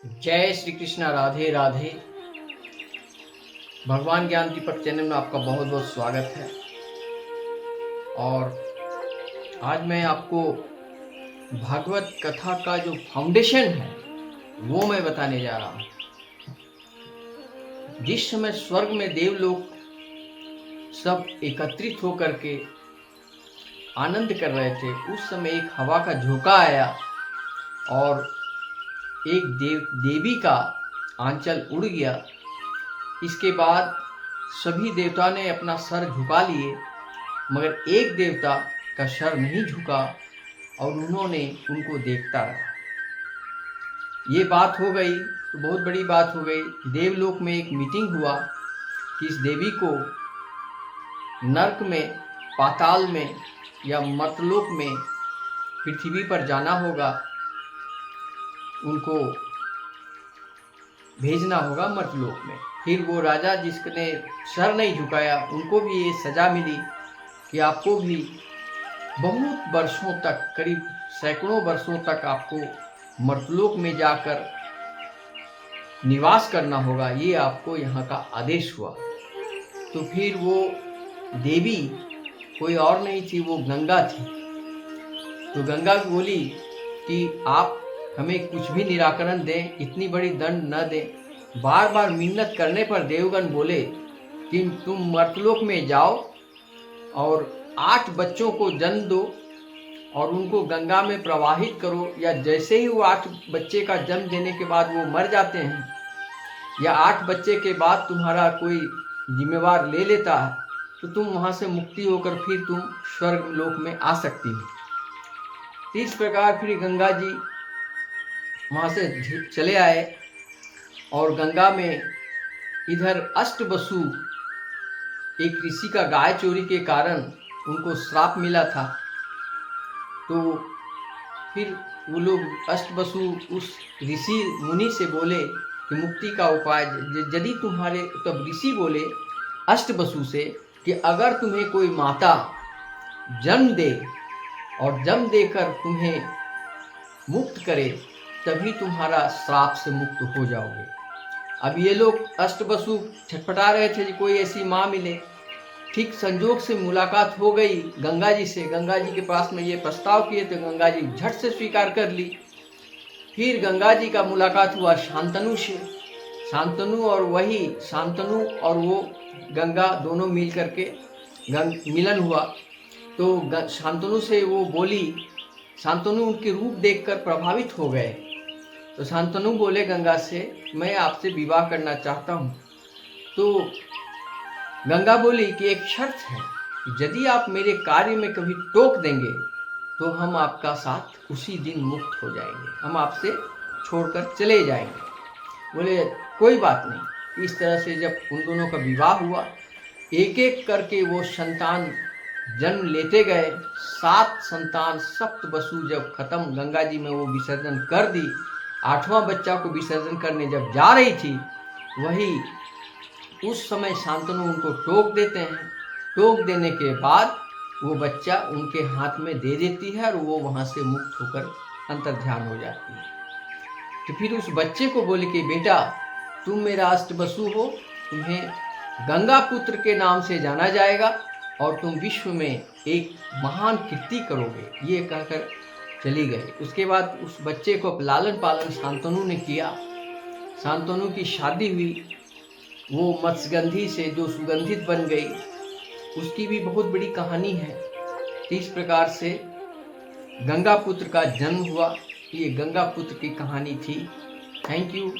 जय श्री कृष्णा, राधे राधे। भगवान ज्ञान दीपक चैनल में आपका बहुत बहुत स्वागत है। और आज मैं आपको भागवत कथा का जो फाउंडेशन है वो मैं बताने जा रहा हूँ। जिस समय स्वर्ग में देवलोक सब एकत्रित होकर के आनंद कर रहे थे, उस समय एक हवा का झोंका आया और एक देवी का आंचल उड़ गया। इसके बाद सभी देवता ने अपना सर झुका लिए, मगर एक देवता का सर नहीं झुका और उन्होंने उनको देखता रहा। ये बात हो गई तो बहुत बड़ी बात हो गई। देवलोक में एक मीटिंग हुआ कि इस देवी को नरक में, पाताल में या मर्तलोक में, पृथ्वी पर जाना होगा, उनको भेजना होगा मर्तलोक में। फिर वो राजा जिसने सर नहीं झुकाया, उनको भी ये सजा मिली कि आपको भी बहुत वर्षों तक, करीब सैकड़ों वर्षों तक आपको मर्तलोक में जाकर निवास करना होगा। ये आपको यहाँ का आदेश हुआ। तो फिर वो देवी कोई और नहीं थी, वो गंगा थी। तो गंगा बोली कि आप हमें कुछ भी निराकरण दें, इतनी बड़ी दंड न दें। बार बार मिन्नत करने पर देवगण बोले कि तुम मर्तलोक में जाओ और 8 बच्चों को जन्म दो और उनको गंगा में प्रवाहित करो, या जैसे ही वो 8 बच्चे का जन्म देने के बाद वो मर जाते हैं, या 8 बच्चे के बाद तुम्हारा कोई जिम्मेवार ले लेता है, तो तुम वहाँ से मुक्ति होकर फिर तुम स्वर्ग लोक में आ सकती हो। इस प्रकार फिर गंगा जी वहाँ से चले आए और गंगा में इधर अष्टवसु, एक ऋषि का गाय चोरी के कारण उनको श्राप मिला था। तो फिर वो लोग अष्टवसु उस ऋषि मुनि से बोले कि मुक्ति का उपाय, यदि तुम्हारे, तब ऋषि बोले अष्टवसु से कि अगर तुम्हें कोई माता जन्म दे और जन्म देकर तुम्हें मुक्त करे, तभी तुम्हारा श्राप से मुक्त हो जाओगे। अब ये लोग अष्टवसु छटपटा रहे थे कि कोई ऐसी माँ मिले। ठीक संजोग से मुलाकात हो गई गंगा जी से। गंगा जी के पास में ये प्रस्ताव किए तो गंगा जी झट से स्वीकार कर ली। फिर गंगा जी का मुलाकात हुआ शांतनु से। शांतनु और वो गंगा दोनों मिल करके मिलन हुआ। तो शांतनु से वो बोली, शांतनु उनके रूप देखकर प्रभावित हो गए। तो शांतनु बोले गंगा से, मैं आपसे विवाह करना चाहता हूँ। तो गंगा बोली कि एक शर्त है, यदि आप मेरे कार्य में कभी टोक देंगे तो हम आपका साथ उसी दिन मुक्त हो जाएंगे, हम आपसे छोड़कर चले जाएंगे। बोले कोई बात नहीं। इस तरह से जब उन दोनों का विवाह हुआ, एक एक करके वो संतान जन्म लेते गए। 7 संतान, सप्तवसु जब खत्म, गंगा जी में वो विसर्जन कर दी। 8वां बच्चा को विसर्जन करने जब जा रही थी, वही उस समय शांतनु उनको टोक देते हैं। टोक देने के बाद वो बच्चा उनके हाथ में दे देती है और वो वहां से मुक्त होकर अंतर्ध्यान हो जाती है। तो फिर उस बच्चे को बोले कि बेटा, तुम मेरा अष्टवसु हो, तुम्हें गंगा पुत्र के नाम से जाना जाएगा और तुम विश्व में एक महान कीर्ति करोगे। ये कहकर चली गई। उसके बाद उस बच्चे को लालन पालन शांतनु ने किया। शांतनु की शादी हुई, वो मत्स्यगंधी से जो सुगंधित बन गई, उसकी भी बहुत बड़ी कहानी है। इस प्रकार से गंगा पुत्र का जन्म हुआ। ये गंगा पुत्र की कहानी थी। Thank you.